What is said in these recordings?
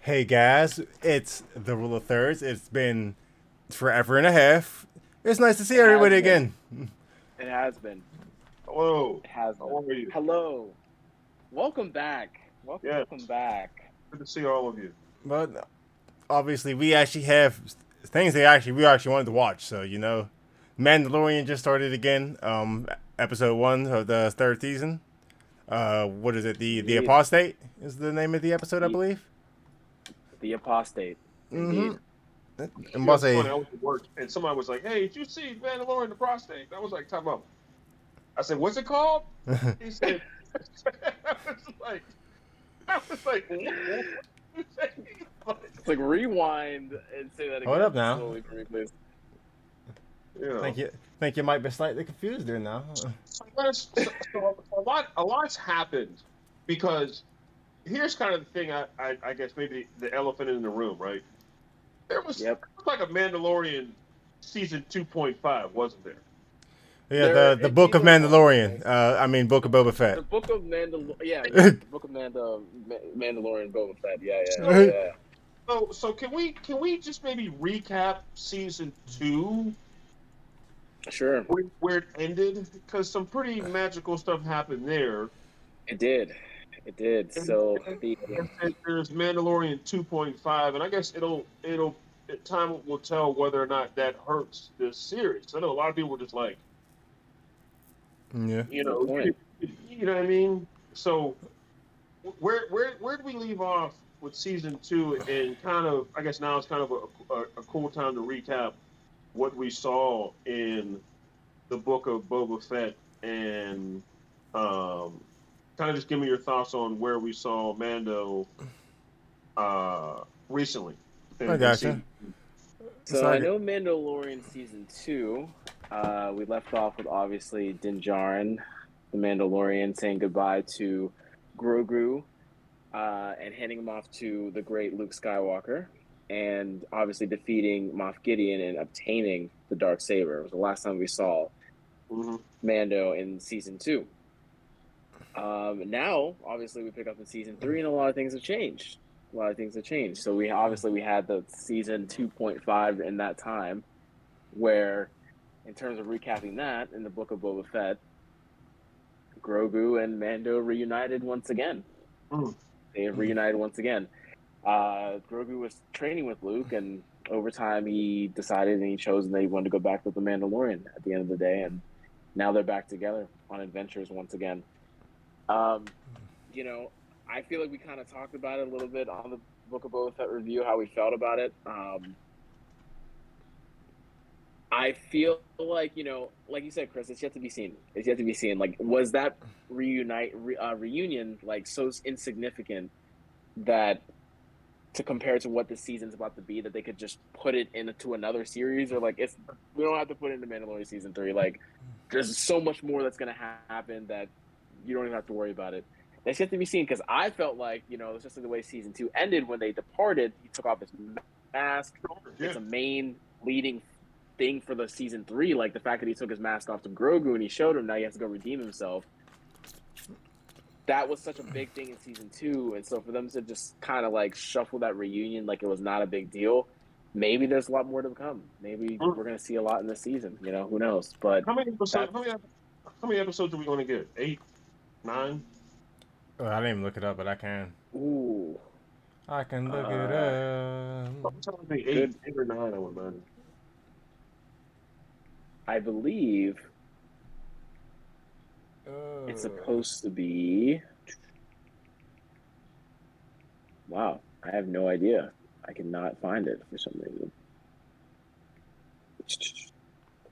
Hey guys, it's the Rule of Thirds. It's been forever and a half. It's nice to see It has everybody been. again. It has been. Hello. It has How been. are you? Hello. Welcome back. Yes. Welcome back. Good to see all of you. But obviously, we actually have things that we actually wanted to watch. So Mandalorian just started again. Episode 1 of the third season. What is it? The Indeed. Apostate is the name of the episode, I The believe. the apostate. Indeed. And You know, boss it's funny. a I was at work and somebody was like, "Hey, did you see Mandalorian the prostate?" I was like, "Talk about." I said, "What's it called?" He said, "I was like, what you say?" It's like rewind and say that hold up again now. slowly for me, please. You know, Think you might be slightly confused there now. a lot's happened because here's kind of the thing. I guess maybe the elephant in the room, right? Yep. There was like a Mandalorian season 2.5, wasn't there? Yeah, There the it Book came of and went, Mandalorian. I mean Book of Boba The Fett. book of the book of Mandalorian Boba Fett. So Yeah. so can we just maybe recap season two Sure. where it ended? Because some pretty magical stuff happened there. It did. It did. And So then the there's Mandalorian 2.5, and I guess it'll time will tell whether or not that hurts this series. I know a lot of people were just like, Yeah. you good know, point. you know what I mean. So where do we leave off with season two? And kind of, I guess now it's kind of a cool time to recap what we saw in the book of Boba Fett and um, kind of just give me your thoughts on where we saw Mando recently I in gotcha. season. So So I I get, know Mandalorian season two. We left off with obviously Din Djarin, the Mandalorian, saying goodbye to Grogu, and handing him off to the great Luke Skywalker, and obviously defeating Moff Gideon and obtaining the dark saber. It was the last time we saw Mm-hmm. Mando in season two. Now, obviously, we pick up in season three, and a lot of things have changed. A lot of things have changed. So we had the season 2.5 in that time, where, in terms of recapping that, in the book of Boba Fett, Grogu and Mando reunited once again. Mm. They reunited once again. Grogu was training with Luke, and over time he decided and he chose that he wanted to go back with the Mandalorian at the end of the day, and now they're back together on adventures once again. Um, you know, I feel like we kind of talked about it a little bit on the Book of Boba Fett review, how we felt about it. I feel like, like you said, Chris, it's yet to be seen. It's yet to be seen. Like, was that reunion like so insignificant that to compare to what the season's about to be, that they could just put it into another series, or like it's we don't have to put it into Mandalorian season three. Like, there's so much more that's gonna happen that you don't even have to worry about it. That's yet to be seen, because I felt like, it's just like the way season two ended when they departed. He took off his mask. Yeah. It's a main leading thing for the season three. Like the fact that he took his mask off to Grogu and he showed him now he has to go redeem himself. That was such a big thing in season two, and so for them to just kind of like shuffle that reunion like it was not a big deal, maybe there's a lot more to come. Maybe Mm. we're gonna see a lot in this season. Who knows? But How many episodes? that's How many episodes are we going to get? Eight, nine? I didn't even look it up, but I can. ooh, I can look it uh, up. I'm telling you, eight, good. 8 or 9. I would imagine. I believe it's Uh, supposed to be. Wow, I have no idea. I cannot find it for some reason.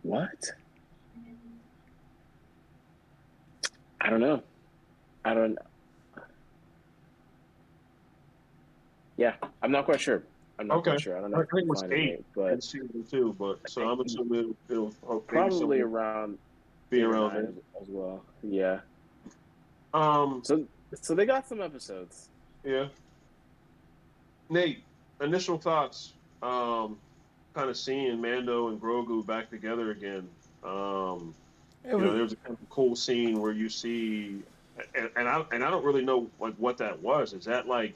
What? I don't know. I don't. Yeah, I'm not quite sure. I'm not Okay. quite sure. I don't know I if I think can it was find it, 8 Nate, but in season two, but I so think I'm assuming it'll maybe probably somewhere around be 8 or 9 around there. as well. Yeah. Um, So they got some episodes. yeah. Nate, initial thoughts. Kind of seeing Mando and Grogu back together again. Um, it was, there's a kind of cool scene where you see, and I don't really know like what that was. Is that like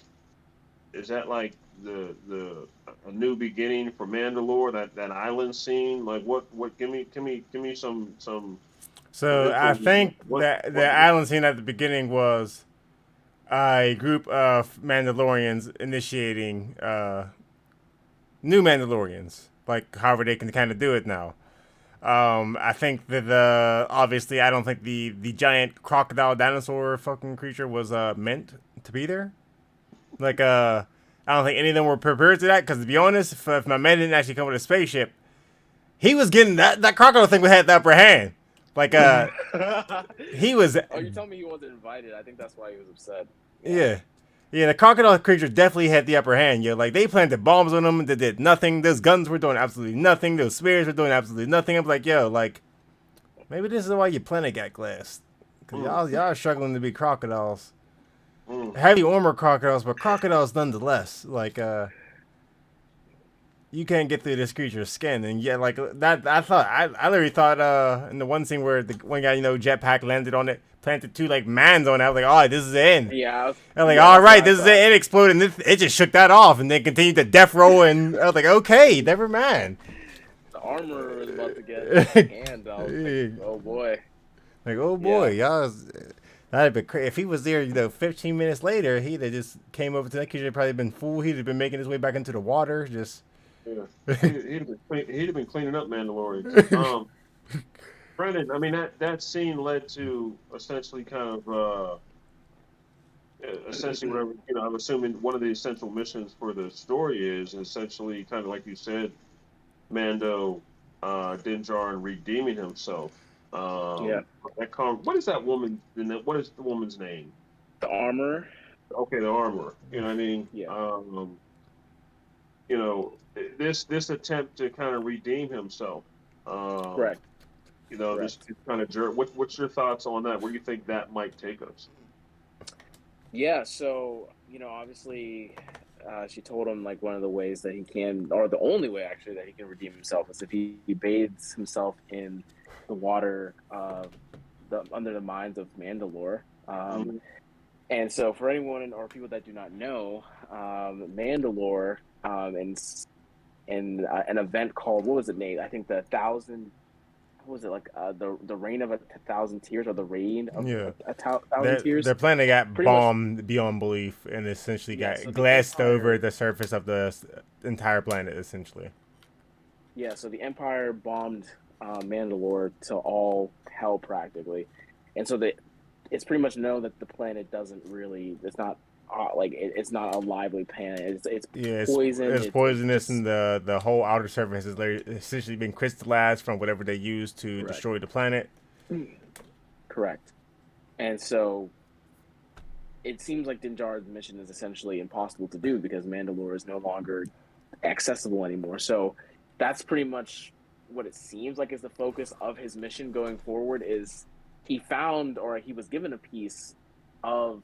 is that like the a new beginning for Mandalore? That island scene, like what? Give me some So I info. think What that the what? island scene at the beginning was a group of Mandalorians initiating new Mandalorians, like however they can kind of do it now. I think that obviously I don't think the giant crocodile dinosaur fucking creature was meant to be there. Like I don't think any of them were prepared to that because to be honest, if my man didn't actually come with a spaceship, he was getting that crocodile thing had the upper hand. Like he was Oh, you tell me he wasn't invited. I think that's why he was upset. yeah. Yeah, the crocodile creature definitely had the upper hand. Yeah, like they planted bombs on them that did nothing. Those guns were doing absolutely nothing. Those spears were doing absolutely nothing. I'm like, yo, like maybe this is why your planet got glassed. Cause Mm, y'all are struggling to be crocodiles. mm. Heavy armor crocodiles, but crocodiles nonetheless. Like you can't get through this creature's skin, and yeah, like that. I literally thought in the one scene where the one guy jetpack landed on it, planted two like mans on it. I was like, oh, this is the end. Yeah, I'm like, yeah, all that's what right, I this is thought. it. It exploded, and it just shook that off, and then continued to death roll. And I was like, okay, never mind. The armor was about to get scanned. I was like, oh boy. Like, oh boy, Yeah. y'all. That'd be crazy. If he was there, 15 minutes later, he'd have just came over to that creature. Probably been full. He'd have been making his way back into the water. Just Yeah, he'd have been cleaning up Mandalorians. Brennan, I mean that scene led to essentially kind of essentially whatever I'm assuming one of the essential missions for the story is essentially kind of like you said, Mando, Din Djarin redeeming himself. Yeah. What is that woman? What is the woman's name? The armor. Okay, the armor. You know what I mean? Yeah. You know, this attempt to kind of redeem himself. Um, Correct. this Correct. kind of jerk. What's your thoughts on that? Where do you think that might take us? Yeah. So obviously, she told him like one of the ways that he can, or the only way actually that he can redeem himself is if he bathes himself in the water under the mines of Mandalore. Mhm. And so, for anyone or people that do not know, Mandalore in an event called, what was it, Nate? I think the thousand. What was it like? The reign of a thousand tears, or the reign of yeah. thousand tears. Their planet got Pretty much. bombed beyond belief, and essentially Yeah. So got the glassed over Empire. the surface of the entire planet. Essentially, Yeah. So the Empire bombed Mandalore to all hell practically, and so it's pretty much known that the planet doesn't really. It's not it's not a lively planet. It's yeah, poison. it's It's poisonous, just and the whole outer surface has essentially been crystallized from whatever they used to correct. destroy the planet. Correct. And so it seems like Din Djarin's mission is essentially impossible to do because Mandalore is no longer accessible anymore. So that's pretty much what it seems like is the focus of his mission going forward. Is he found, or he was given, a piece of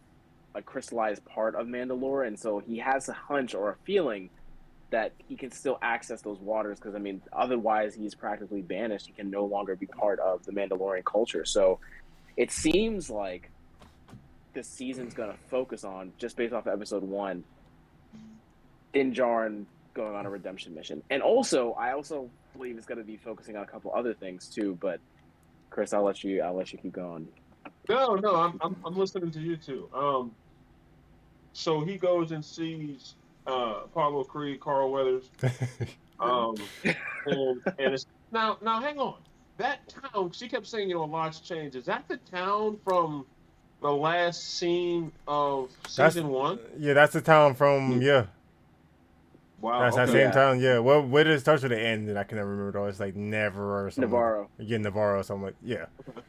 a crystallized part of Mandalore, and so he has a hunch or a feeling that he can still access those waters, because I mean otherwise he's practically banished. He can no longer be part of the Mandalorian culture. So it seems like this season's going to focus on, just based off of episode 1, Din Djarin going on a redemption mission. And also, I also believe it's going to be focusing on a couple other things too. But Chris, I'll let you keep going. No, I'm listening to you too. So he goes and sees Pablo Creed, Carl Weathers, and it's now hang on. That town, she kept saying, a lot's changed. Is that the town from the last scene of That's season 1? yeah, that's the town from yeah. Wow. That's that Okay. same Yeah, town. Yeah. Well, where it starts with the end, and I can never remember though. It's like Never or something. Navarro. Yeah, Navarro or something like yeah. Okay.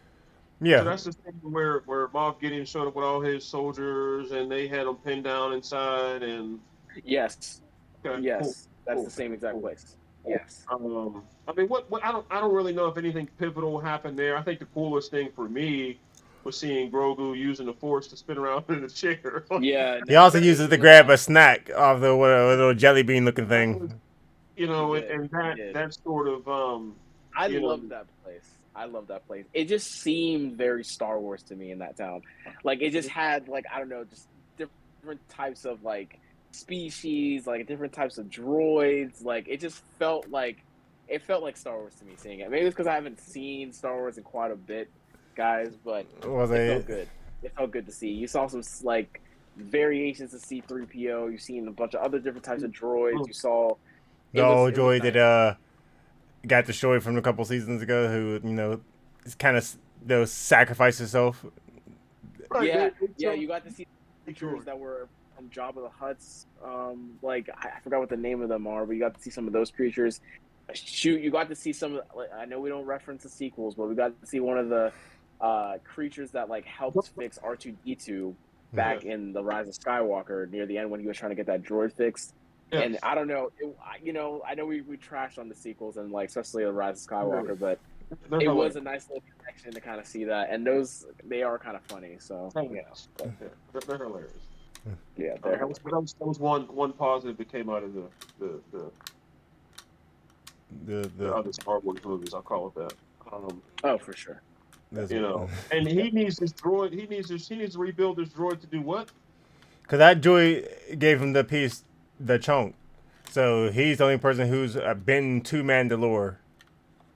So Yeah. that's the thing where Moff Gideon showed up with all his soldiers, and they had them pinned down inside. And Yes, okay, cool, yes, that's cool, the same exact cool. place. Yes. I mean, what I don't really know if anything pivotal happened there. I think the coolest thing for me was seeing Grogu using the Force to spin around in the chair. Yeah, He also that was uses to really grab a awesome. snack off the little jelly bean looking That was, thing. He and, did. and He that did. that sort of I you know, love that place. I love that place. It just seemed very Star Wars to me in that town. Like it just had, like, I don't know, just different types of like species, like different types of droids. Like it felt like Star Wars to me seeing it. Maybe it's because I haven't seen Star Wars in quite a bit, guys, but Was it they? felt good. It felt good to see. You saw some like variations of C-3PO. You've seen a bunch of other different types of droids. You saw The old it was droid nice. that got destroyed from a couple seasons ago, who kind of sacrificed himself. Right. Yeah, you got to see creatures that were from Jabba the Hutt's. Like I forgot what the name of them are, but you got to see some of those creatures. Shoot, you got to see some. Like, I know we don't reference the sequels, but we got to see one of the creatures that like helped fix R2-D2 back in the Rise of Skywalker near the end when he was trying to get that droid fixed. Yes. And I don't know, I know we trashed on the sequels and like especially the Rise of Skywalker, but They're it hilarious. was a nice little connection to kind of see that, and those they are kind of funny. So Yeah, they're hilarious. yeah, That was one positive that came out of the other Star Wars movies. I'll call it that. oh for sure. And he needs his droid. He needs to rebuild his droid to do what? Because that droid gave him the chunk. So he's the only person who's been to Mandalore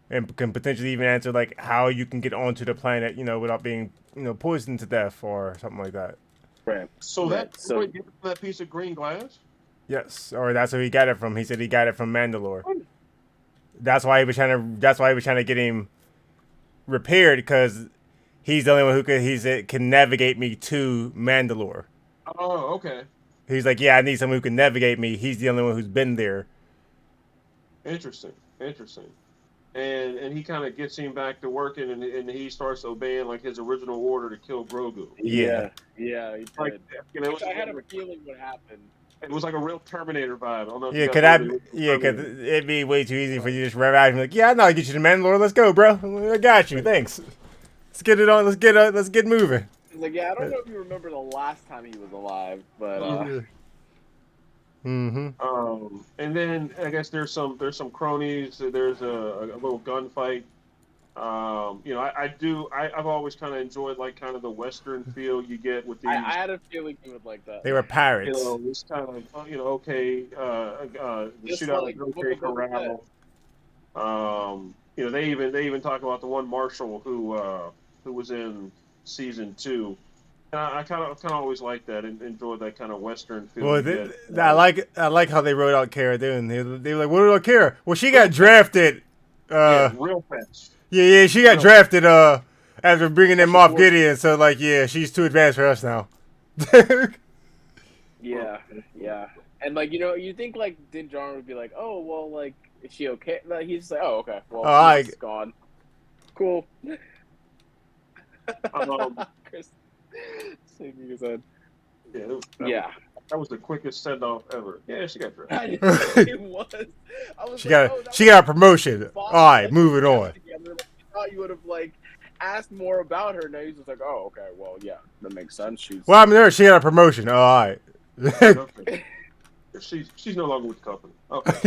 and can potentially even answer like how you can get onto the planet, without being, poisoned to death or something like that. Right. So right. that droid gave him that piece of green glass. Yes, or that's where he got it from. He said he got it from Mandalore. That's why he was trying to get him repaired, because he's the only one who can navigate me to Mandalore. Oh, okay. He's like, yeah, I need someone who can navigate me. He's the only one who's been there. Interesting. And he kind of gets him back to working, and he starts obeying like his original order to kill Grogu. Yeah. He did. Like, I had a feeling what happened. It was like a real Terminator vibe. I don't know if Yeah, you guys because it'd be way too easy for you to just rev out and be like, yeah, I know I get you to Mandalore. Let's go, bro. I got you. Thanks. Let's get it on. Let's get moving. He's like, yeah, I don't know if you remember the last time he was alive, but Mm-hmm. And then I guess there's some cronies. There's a little gunfight. I've always kind of enjoyed like kind of the Western feel you get with these. I had a feeling he would like that. They were pirates. This kind of the shootout like with OK Corral. They even talk about the one marshal who was in season 2. And I kind of always liked that and enjoyed that kind of Western feel. Well, I like how they wrote out Kara doing. They were like, what about Kara? Well, she got drafted. Real fast. Yeah, she got drafted after bringing them off Gideon. So like, yeah, she's too advanced for us now. Yeah. And like you think like Din Djarin would be like, oh well, like is she okay? Like, he's just like, oh okay, well she's gone. Cool. Chris shaking his head. Yeah. That was the quickest send off ever. Yeah, she got drafted. It was. She got a promotion. All right, moving on. I thought you would have like asked more about her. Now he's just like, oh okay, well yeah, that makes sense. Well, I mean, she got a promotion. All right. Okay. She's no longer with the company. Okay.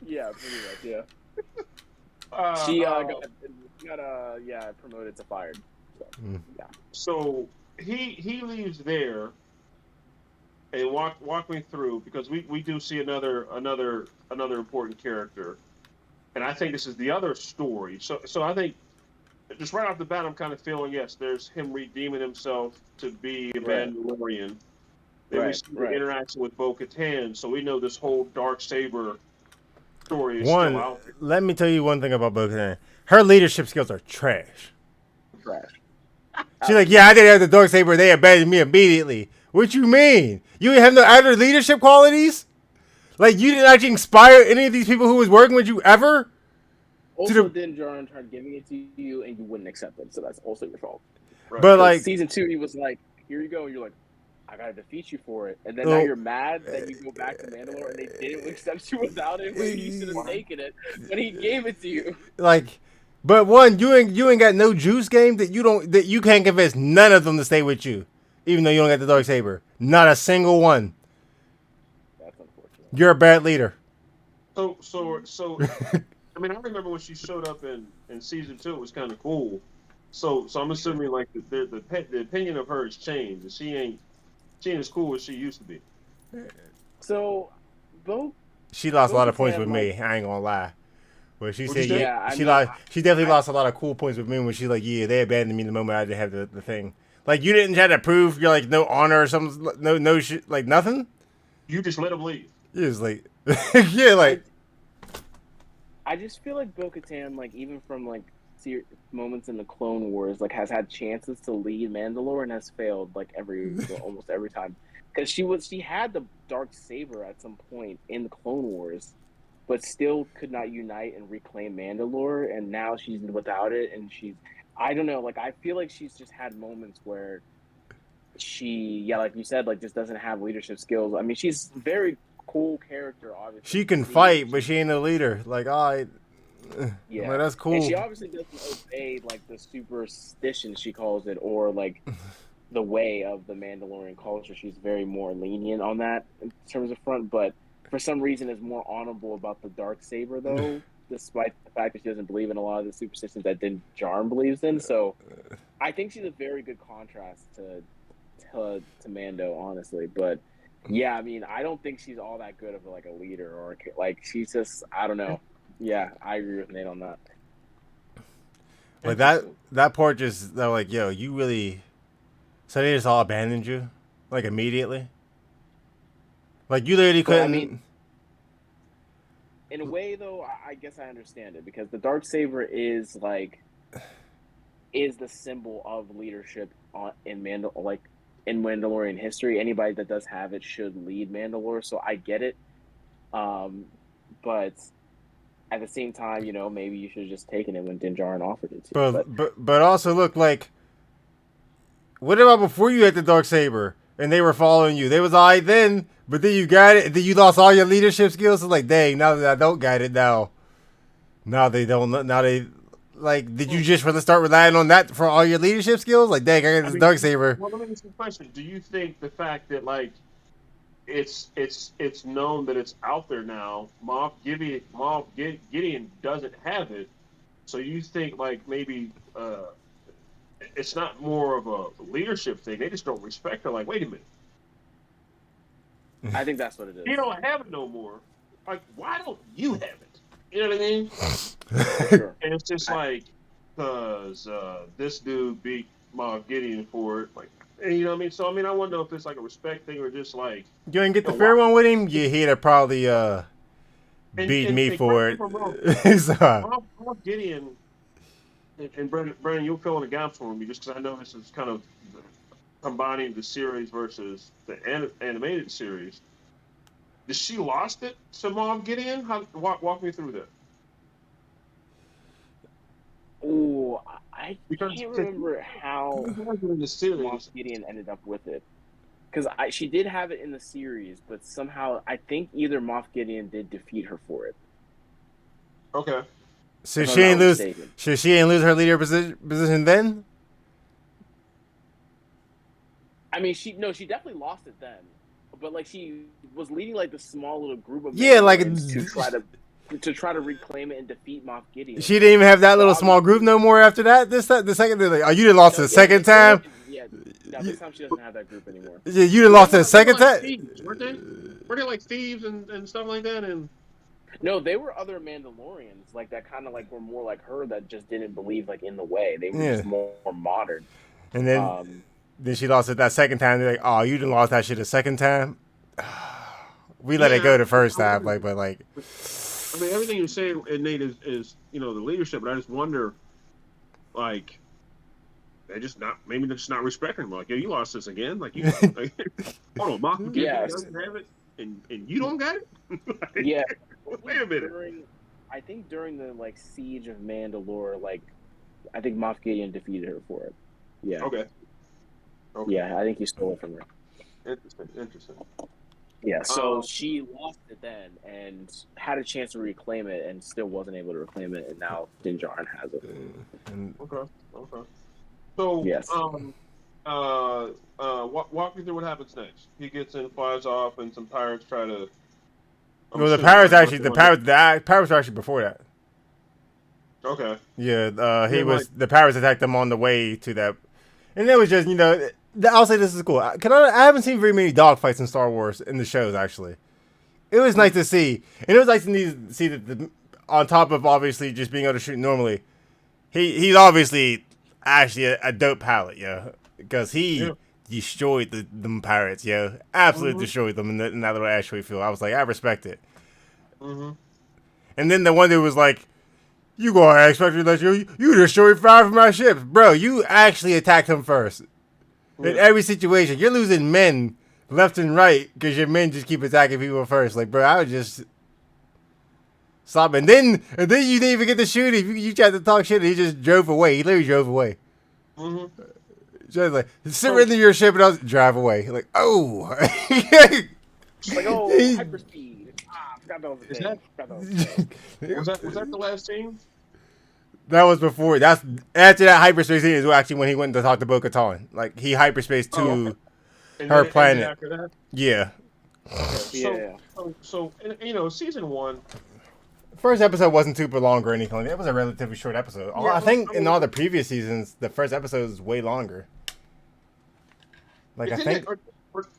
Yeah, pretty much. Yeah. She got promoted to fired. So, yeah. So he leaves there, and walk me through, because we do see another important character, and I think this is the other story. So I think just right off the bat, I'm kind of feeling, yes, there's him redeeming himself to be a Mandalorian. Then we see the interaction with Bo-Katan, so we know this whole Darksaber story is still out there. Let me tell you one thing about Bo-Katan. Her leadership skills are trash. She's like, yeah, I didn't have the Darksaber. They abandoned me immediately. What you mean? You didn't have no other leadership qualities? Like, you didn't actually inspire any of these people who was working with you ever? Also, Din Djarin tried giving it to you, and you wouldn't accept it, so that's also your fault. Right. But like season 2, he was like, "Here you go," and you're like, "I gotta defeat you for it," and then now you're mad that you go back to Mandalore and they didn't accept you without it. When you should have taken it when he gave it to you. Like, but one, you ain't got no juice game that you can't convince none of them to stay with you, even though you don't got the Darksaber. Not a single one. That's unfortunate. You're a bad leader. So. I mean, I remember when she showed up in season 2, it was kind of cool. So I'm assuming like the opinion of her has changed. She ain't She ain't as cool as she used to be. So, Bo She lost a lot of points Bo-Katan, with me. I ain't gonna lie. But she What'd said, you say? yeah, yeah, I she mean, lost. She definitely I lost a lot of cool points with me when she's like, yeah, they abandoned me the moment I didn't have the thing. Like you didn't try to prove you're like no honor or something, no shit, like nothing. You just let him leave. You was like, yeah, I like I just feel like Bo-Katan, like even from like moments in the Clone Wars, like has had chances to lead Mandalore and has failed like almost every time. Because she had the dark saber at some point in the Clone Wars, but still could not unite and reclaim Mandalore, and now she's without it, and she's I don't know, like I feel like she's just had moments where yeah, like you said, like just doesn't have leadership skills. I mean, she's a very cool character, obviously she to can see, and fight, but she ain't a leader. Like, all right, I'm like yeah, that's and cool. she obviously doesn't obey like the superstition she calls it, or like the way of the Mandalorian culture. She's very more lenient on that in terms of front, but for some reason is more honorable about the dark saber though, despite the fact that she doesn't believe in a lot of the superstitions that Din Djarin believes in. So I think she's a very good contrast to Mando, honestly. But yeah, I mean, I don't think she's all that good of like a leader or like she's just I don't know. Yeah, I agree with Nate on that. Like Interesting. that part just they're like, yo, you really. So they just all abandoned you, like immediately. Like you literally But I mean, couldn't. in a way though, I guess I understand it because the dark saber is the symbol of leadership in Mandalorian history. Anybody that does have it should lead Mandalore, so I get it. But at the same time, maybe you should have just taken it when Din Djarin offered it to you. But But also look like. What about before you had the dark saber and they were following you? They was alright then, but then you got it. Then you lost all your leadership skills. It's like, dang, now that I don't got it now they don't. Now they like. Did you just really start relying on that for all your leadership skills? Like, dang, I got I this mean, dark saber. well, let me ask you a question. Do you think the fact that like it's known that it's out there now, Gideon doesn't have it, so you think like maybe it's not more of a leadership thing. They just don't respect her. Like, wait a minute, I think that's what it you is. don't have it no more. Like, why don't you have it? You know what I mean? For sure. And it's just like because this dude beat Moff Gideon for it. Like, and you know what I mean? So I mean, I wonder if it's like a respect thing or just like, You ain't get the yo, fair why? one with him. Yeah, he'd have probably beat me And correct for me it. if I'm wrong. So, Moff Gideon and Brandon, you'll fill in the gaps for me just because I know this is kind of combining the series versus the animated series. Did she lost it to Moff Gideon? Walk me through that. Oh, I Because can't remember how in the Moff series, Gideon ended up with it. Because she did have it in the series, but somehow I think either Moff Gideon did defeat her for it, okay. so if I'm she not ain't lose. mistaken. She ain't lose her leader position then. I mean, she definitely lost it then, but like she was leading like the small little group of Yeah, like Mandalorians to try to reclaim it and defeat Moff Gideon. she didn't even have that But little small group obviously, no more after that. The second, they're like, oh, you didn't lost no, the yeah, second time. yeah, no, this time she doesn't have that group anymore. Yeah, you didn't Well, lost the they were second like time. thieves, weren't they? Were they like thieves and stuff like that? And No, they were other Mandalorians like that, kind of like were more like her that just didn't believe like in the way. They were Yeah, just more modern. and then she lost it that second time. They're like, oh, you didn't lost that shit the second time. We let it yeah, go the first I time, wonder. like I mean, everything you're saying, Nate, is the leadership. But I just wonder, like, they just not maybe they're just not respecting him. Like, yeah, you lost this again. Like, like, hold on, Moff Gideon Yes, doesn't have it, and you don't got it. Like, yeah. wait a minute. I think during the like siege of Mandalore, like I think Moff Gideon defeated her for it. Yeah, Okay. yeah. I think he stole it from her. Interesting. Yeah, so she lost it then and had a chance to reclaim it and still wasn't able to reclaim it, and now Din Djarin has it. Okay. So, Yes. walk me through what happens next. He gets in, flies off, and some pirates try to. I'm well, assuming the pirates were actually before that. Okay. Yeah, And then, like, the pirates attacked them on the way to that, and it was just I'll say this is cool. I haven't seen very many dogfights in Star Wars in the shows actually. It was nice to see, and it was nice to see that on top of obviously just being able to shoot normally, he's obviously actually a dope pilot, yo, because Yeah. he destroyed them pirates, yo, absolutely Mm-hmm. destroyed them in that little asteroid field. I was like, I respect it. Mm-hmm. And then the one that was like, "You gonna expect me to let you destroyed 5 of my ships, bro? You actually attacked him first in Yeah. every situation. You're losing men left and right because your men just keep attacking people first. Like, bro, I would just stop. And then you didn't even get to shoot him. You tried to talk shit, and he just drove away. He literally drove away. Mm-hmm. Just like surrender your ship, and I'll drive away. Like, oh. It's like, oh, hyperspeed. I forgot that was a Is thing. that Forgot that was a thing. was that the last scene? That was before. That's after that hyperspace scene is actually when he went to talk to Bo-Katan. Like he hyperspaced to Oh, okay. And her then it ended planet. after that. Yeah. Okay. Yeah. So and, you know, season 1. First episode wasn't super long or anything. It was a relatively short episode. Yeah, I think I mean, in all the previous seasons, the first episode is way longer. Like I think,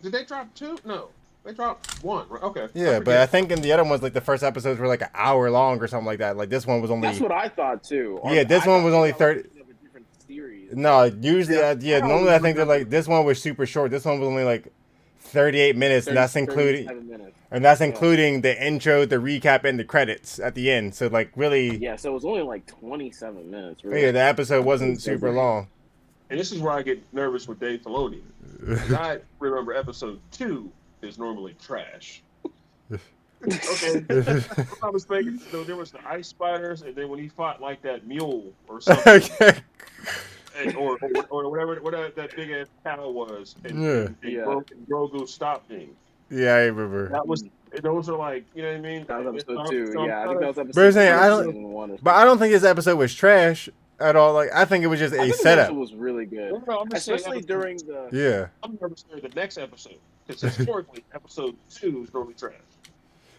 Did they drop 2? No, they dropped 1. Right? Okay. yeah, but I think in the other ones, like the first episodes were like an hour long or something like that. Like this one was only. That's what I thought too. Yeah, this one was only 30. Of a different series. No, usually, Yeah. normally I think they're like this one was super short. This one was only like 38 minutes, 30, and that's including. 37 minutes. And that's including the intro, the recap, and the credits at the end. So, like, really, Yeah, so it was only like 27 minutes. Really. yeah, the episode wasn't super long. And this is where I get nervous with Dave Filoni. 'Cause I remember episode 2 is normally trash. Okay. I was thinking, there was the ice spiders, and then when he fought like that mule or something, Okay. or whatever that big ass cow was, and, Yeah. and Grogu stopped him. Yeah, I remember. That was those are like, you know what I mean? That was episode So 2. I'm Yeah, I think that was But episode I'm 2 saying, I of don't- season 1. But I don't think this episode was trash at all. Like, I think it was just I a think the setup. episode was really good, No, I'm just saying especially episode- during the. Yeah. I'm nervous for the next episode because historically episode 2 is normally trash.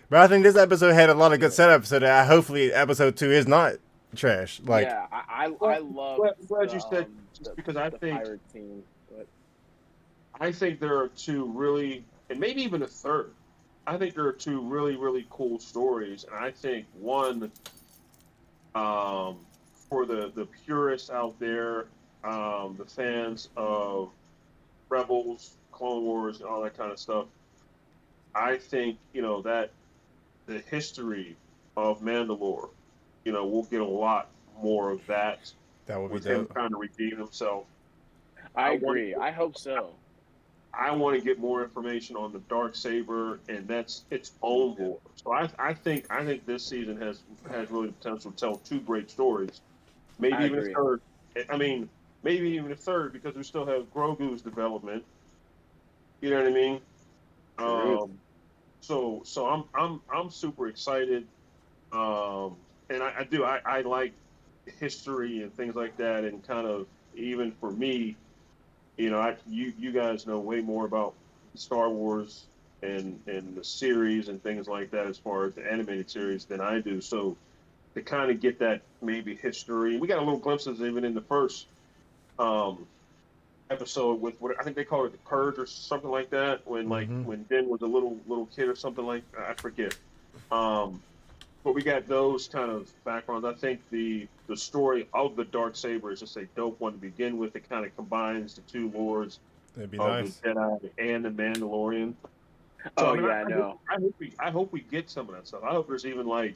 But I think this episode had a lot of good setup, so that hopefully episode 2 is not trash. Like, yeah, I love. Glad you said, just because I think pirate scene. But I think there are 2 really, and maybe even a third. I think there are 2 really, really cool stories, and I think one, for the purists out there, the fans of Rebels, Clone Wars, and all that kind of stuff. I think that the history of Mandalore, we'll get a lot more of that that would be with him dope. trying to redeem himself. I agree. I hope so. I want to get more information on the Darksaber, and that's its own lore. So I think this season has really the potential to tell 2 great stories. Maybe I even agree. a third. I mean, maybe even a third because we still have Grogu's development. You know what I mean? True. So I'm super excited, and I like history and things like that, and kind of even for me, you guys know way more about Star Wars and the series and things like that as far as the animated series than I do. So to kind of get that maybe history, we got a little glimpses even in the first episode with what I think they call it the Purge or something like that. When when Ben was a little kid or something like I forget. But we got those kind of backgrounds. I think the story of the Darksaber is just a dope one to begin with. It kind of combines the 2 lords That'd be of nice. the Jedi and the Mandalorian. Oh, mean, yeah, I know. I hope we get some of that stuff. I hope there's even like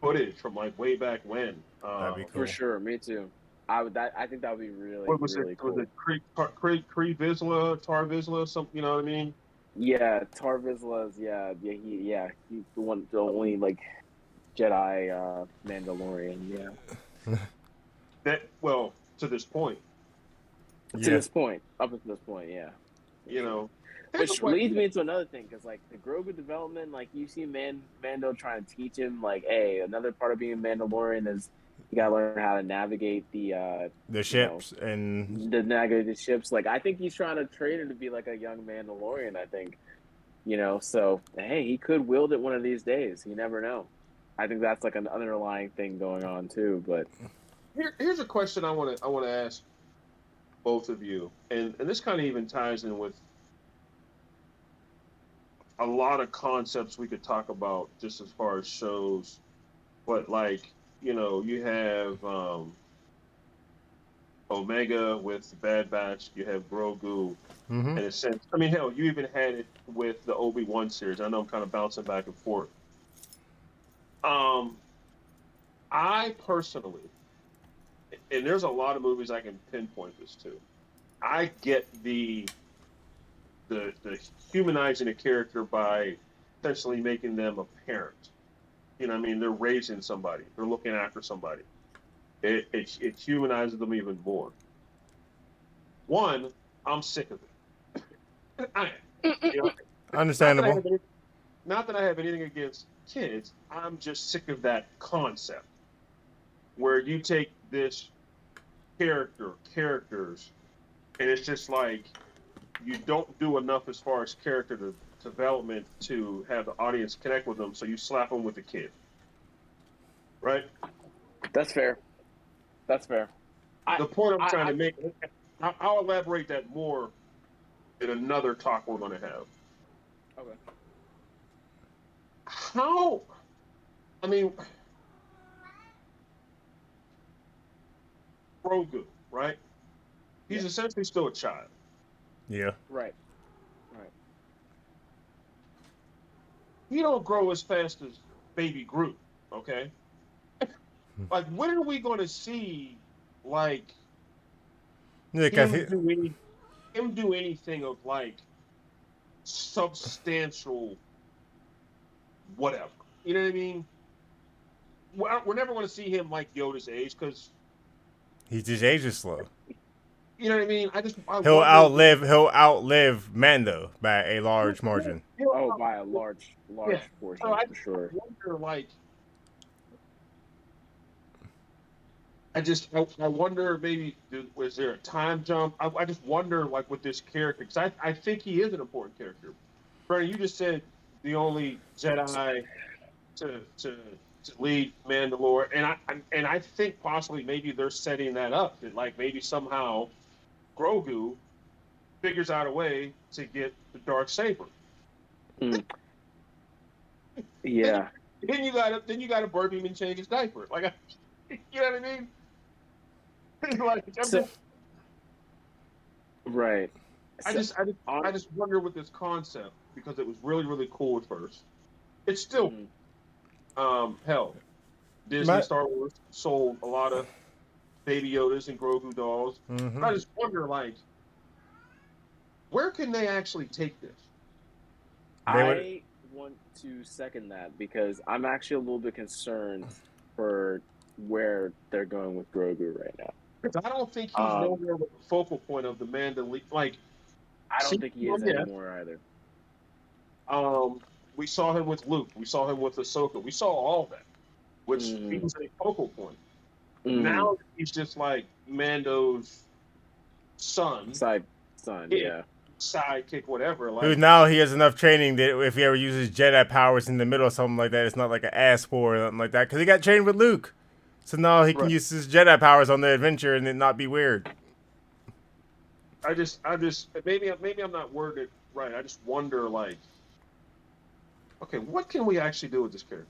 footage from like way back when. That'd be cool. For sure, me too. I think that would be really, What was really it? cool. Was it Kree Vizsla, Tar Vizsla? Something, you know what I mean? Yeah, Tar Vizsla's. He's the only like Jedi Mandalorian. Yeah. That to this point, To Yeah. this point, up until this point, yeah. That's Which what- leads me into another thing, because like the Grogu development, like you see Mando trying to teach him, like, hey, another part of being a Mandalorian is you gotta learn how to navigate the ships and navigate the ships. Like I think he's trying to train him to be like a young Mandalorian. I think, so hey, he could wield it one of these days. You never know. I think that's like an underlying thing going on too. But Here's a question I want to ask both of you, and this kind of even ties in with a lot of concepts we could talk about just as far as shows, but like you have Omega with the Bad Batch, you have Grogu. Mm-hmm. In a sense, I mean, hell, you even had it with the Obi-Wan series. I know I'm kind of bouncing back and forth. Um, I personally, and there's a lot of movies I can pinpoint this to. I get the humanizing a character by essentially making them a parent. You know what I mean? They're raising somebody. They're looking after somebody. It humanizes them even more. One, I'm sick of it. I am. You know, not that I Understandable. have any, not that I have anything against kids. I'm just sick of that concept where you take this characters, and it's just like you don't do enough as far as development to have the audience connect with them. So you slap them with a kid, right? That's fair. That's fair. The point I'm trying I to make, I'll elaborate that more in another talk we're going to have. okay. How, I mean, Grogu, right? He's Yeah. essentially still a child. Yeah. Right. Right. He don't grow as fast as Baby Groot, okay? Like, when are we going to see, like, Yeah, cause him he, do anything of like substantial whatever? You know what I mean? We're never going to see him like Yoda's age because he just ages slow. you know what I mean. I He'll wonder. outlive Mando by a large margin. Oh, by a Yeah. large So portion for sure. wonder like I wonder maybe was there a time jump? I just wonder like with this character because I think he is an important character. Brandon, you just said the only Jedi to lead Mandalore, and I think possibly maybe they're setting that up that like maybe somehow Grogu figures out a way to get the dark saber. Mm. Then, Yeah. then you gotta burp him and change his diaper. Like you know what I mean? Like So right. I So just I just on. I just wonder with this concept because it was really cool at first. It's still Mhm. hell. Disney My, Star Wars sold a lot of Baby Yodas and Grogu dolls. mm-hmm. I just wonder like where can they actually take this? They would. I want to second that because I'm actually a little bit concerned for where they're going with Grogu right now. Because I don't think he's Um, nowhere with the focal point of the Mandalorian. Like, I see, don't think he is yeah, anymore either. we saw him with Luke. We saw him with Ahsoka. We saw all that, which he Mm-hmm. was a focal point. Mm-hmm. Now he's just like Mando's son, Side son, kid, yeah. sidekick, whatever. Who Like, now he has enough training that if he ever uses Jedi powers in the middle of something like that, it's not like an ass war or something like that. Because he got trained with Luke, so now he can right. use his Jedi powers on the adventure and it not be weird. I just maybe I'm not worded right. I just wonder like, okay, what can we actually do with this character?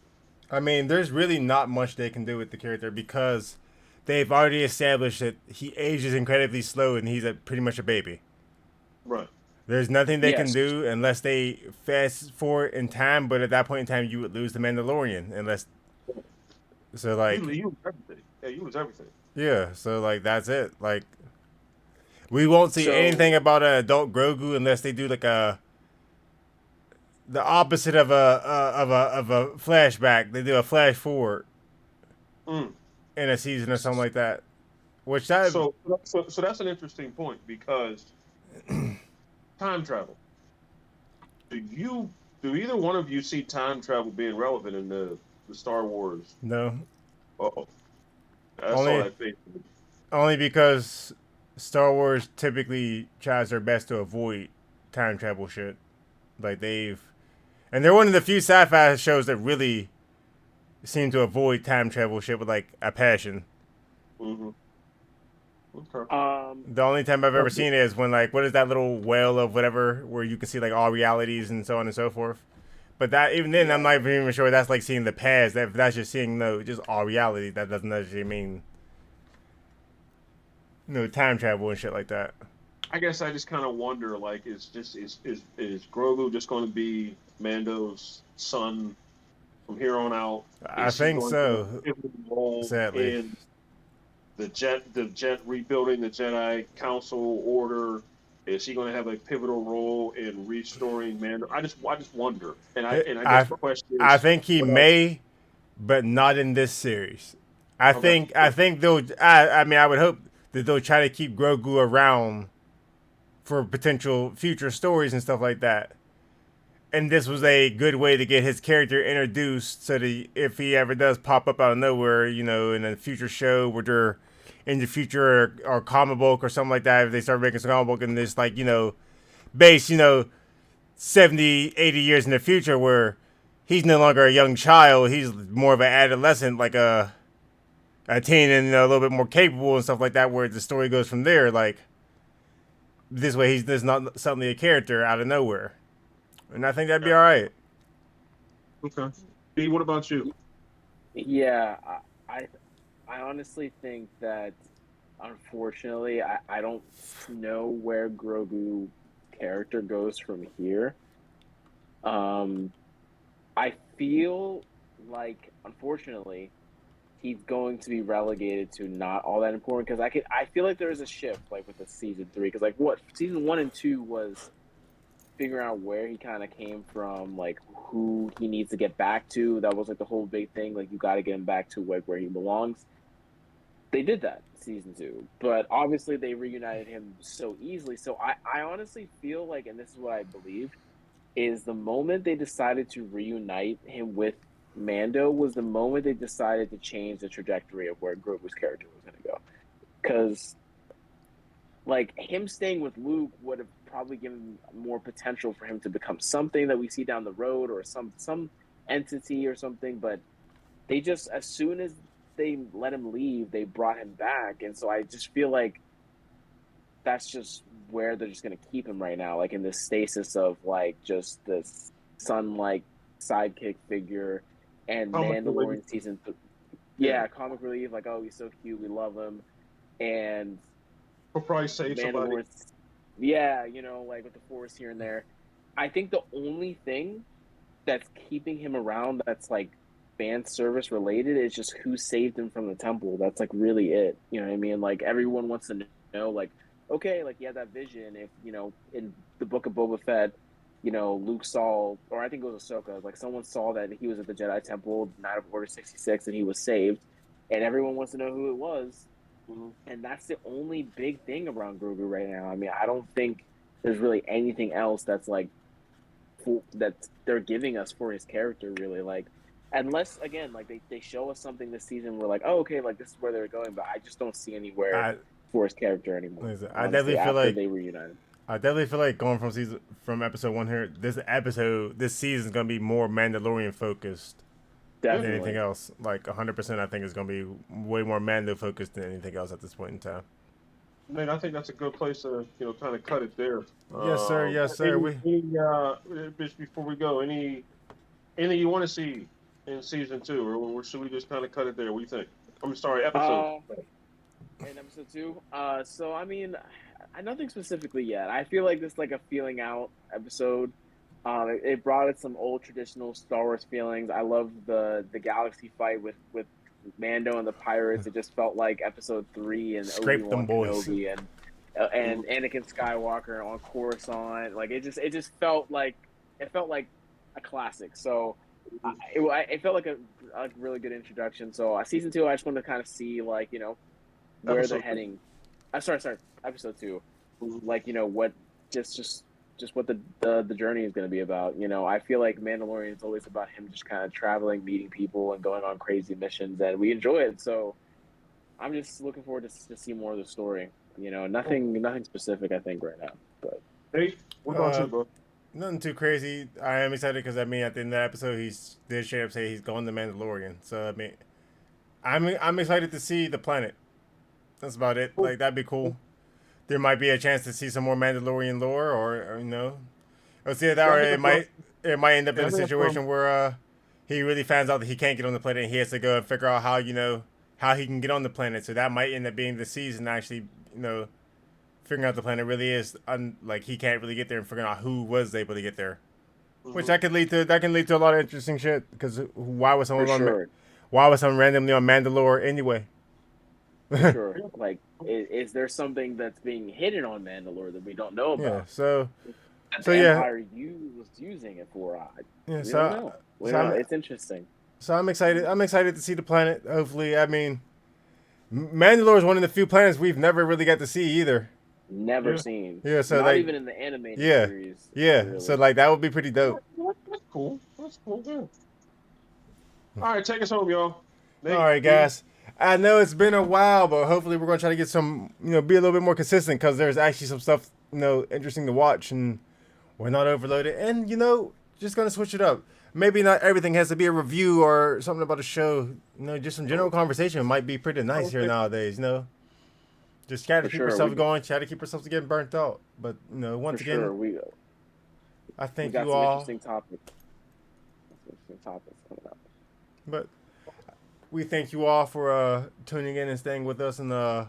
I mean, there's really not much they can do with the character because they've already established that he ages incredibly slow and he's pretty much a baby. Right. There's nothing they can Yes. do unless they fast forward in time, but at that point in time, you would lose the Mandalorian unless. So like, You lose everything. Yeah, you lose everything. yeah. So like, that's it. Like, we won't see So anything about an adult Grogu unless they do like the opposite of a flashback. They do a flash forward Mm. in a season or something like that. Which that So that's an interesting point because time travel. Do either one of you see time travel being relevant in the Star Wars? no, Oh, I saw only that face. only because Star Wars typically tries their best to avoid time travel shit. Like and they're one of the few sci-fi shows that really seem to avoid time travel shit with like a passion. Mm-hmm. Okay. The only time I've ever Okay. seen it is when, like, what is that little whale of whatever where you can see like all realities and so on and so forth. But that even then, I'm Yeah. not even sure that's like seeing the past. That if that's just seeing no, just all reality. That doesn't necessarily mean no time travel and shit like that. I guess I just kind of wonder, like, is Grogu just going to be Mando's son from here on out? I Is he think going to have so. a pivotal role Sadly, in the jet rebuilding the Jedi Council order? Is he going to have a pivotal role in restoring Mando? I just wonder, and I guess I the question I is, think he what else? may, but not in this series. I Okay, think I think they'll. I mean, I would hope that they'll try to keep Grogu around for potential future stories and stuff like that. And this was a good way to get his character introduced, so that if he ever does pop up out of nowhere, you know, in a future show where they're in the future or comic book or something like that, if they start making some comic book and this like, you know, base, you know, 70, 80 years in the future where he's no longer a young child, he's more of an adolescent, like a teen, and, you know, a little bit more capable and stuff like that, where the story goes from there. Like this way, he's just not suddenly a character out of nowhere, and I think that'd be all right. okay. B, what about you? Yeah, I I honestly think that unfortunately I don't know where Grogu character goes from here. Um I feel like unfortunately he's going to be relegated to not all that important because I feel like there is a shift like with the season 3 because like what season 1 and 2 was figuring out where he kind of came from, like who he needs to get back to. That was like the whole big thing. Like you got to get him back to like where he belongs. They did that season 2, but obviously they reunited him so easily. So I honestly feel like, and this is what I believe, is the moment they decided to reunite him with Mando was the moment they decided to change the trajectory of where Grogu's character was going to go. Because like him staying with Luke would have probably given more potential for him to become something that we see down the road or some entity or something. But they just as soon as they let him leave, they brought him back, and so I just feel like that's just where they're just gonna keep him right now, like in this stasis of like just this son-like sidekick figure, and Comic relief. Mandalorian season. Yeah, Yeah, comic relief, like oh he's so cute, we love him, and he'll probably save somebody. Mandalorian, yeah, you know, like with the Force here and there. I think the only thing that's keeping him around that's like fan service related is just who saved him from the temple. That's like really it. You know what I mean? Like everyone wants to know, like, okay, like he had that vision. If you know, in the book of Boba Fett, you know, Luke saw, or I think it was Ahsoka, like someone saw that he was at the Jedi Temple, Night of Order 66, and he was saved, and everyone wants to know who it was. Mhm. And that's the only big thing around Grogu right now. I mean, I don't think there's really anything else that's like that they're giving us for his character really, like unless again like they show us something this season we're like oh okay like this is where they're going, but I just don't see anywhere I for his character anymore listen, honestly after they reunited. I definitely feel like going from episode one here, this season is gonna be more Mandalorian focused Yeah, than anything Definitely. else. Like 100%, I think it's gonna be way more Mando focused than anything else at this point in time. man, I think that's a good place to kind of cut it there. Yes, sir. Yes, sir. Bitch, before we go, anything you want to see in season 2, or should we just kind of cut it there? What do you think? I'm sorry, episode. uh in episode 2, so I mean nothing specifically yet. I feel like this like a feeling out episode. It brought us some old traditional Star Wars feelings. I love the galaxy fight with Mando and the pirates. It just felt like episode 3 and Scrape them Obi-Wan boys. Kenobi and Anakin Skywalker on Coruscant. Like it just felt like a classic. So it felt like a really good introduction. So season 2, I just wanted to kind of see like you know where they're Episode. heading. Sorry, episode 2. Mhm. Like you know what just what the journey is going to be about. You know, I feel like Mandalorian is always about him just kind of traveling, meeting people, and going on crazy missions, and we enjoy it. So I'm just looking forward to see more of the story. You know, Cool. nothing specific, I think, right now. But Hey, what about Uh, you, bro? Nothing too crazy. I am excited because I mean, at the end of the episode, he's did straight up say he's going to Mandalorian. So I mean, I'm excited to see the planet. That's about it. Like that'd be cool. There might be a chance to see some more Mandalorian lore, or you know, let's see that, or it might end up in a situation where he really finds out that he can't get on the planet, and he has to go and figure out how how he can get on the planet. So that might end up being the season actually, figuring out the planet really is like he can't really get there and figuring out who was able to get there, which that can lead to a lot of interesting shit. Because why was someone why was someone randomly on Mandalore anyway? For sure. Like, is there something that's being hidden on Mandalore that we don't know about? Yeah. So the Empire was using it for. Yeah. We don't know. We don't know. It's interesting. So I'm excited. I'm excited to see the planet. Hopefully, I mean, Mandalore is one of the few planets we've never really got to see either. Never seen. Yeah. So not like, even in the animated series. Yeah. Really. So like that would be pretty dope. That's cool. That's cool. Yeah. All right, take us home, y'all. All right, guys. I know it's been a while, but hopefully we're gonna try to get some, be a little bit more consistent because there's actually some stuff, interesting to watch, and we're not overloaded. And just gonna switch it up. Maybe not everything has to be a review or something about a show. Just some general conversation might be pretty nice here nowadays. Just try to keep yourself going. Try to keep yourself getting burnt out. But once again, I think you all. Interesting topics coming up. But we thank you all for tuning in and staying with us and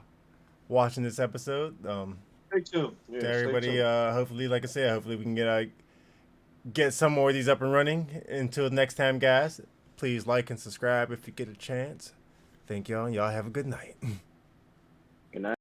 watching this episode. Stay tuned. Yeah, to everybody, hopefully, like I said, hopefully we can get some more of these up and running. Until next time, guys, please like and subscribe if you get a chance. Thank y'all, and y'all have a good night. Good night.